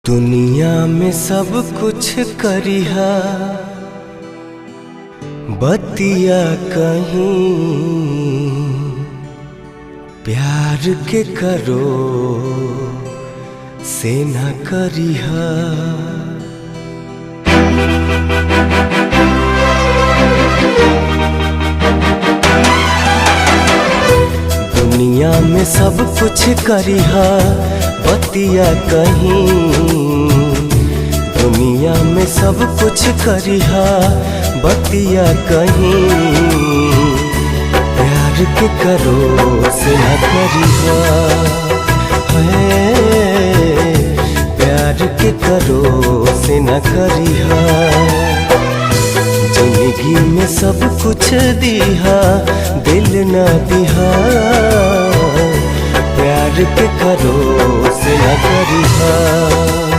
दुनिया में सब कुछ करिहा बतिया कहीं प्यार के करो से न करिहा। दुनिया में सब कुछ करिहा बतिया कहीं, दुनिया में सब कुछ करिहा बतिया कहीं प्यार के करो से न करिहा। प्यार के करो से न करिहा। जिंदगी में सब कुछ दिहा दिल न दिहा, प्यार के करो से न करिहा।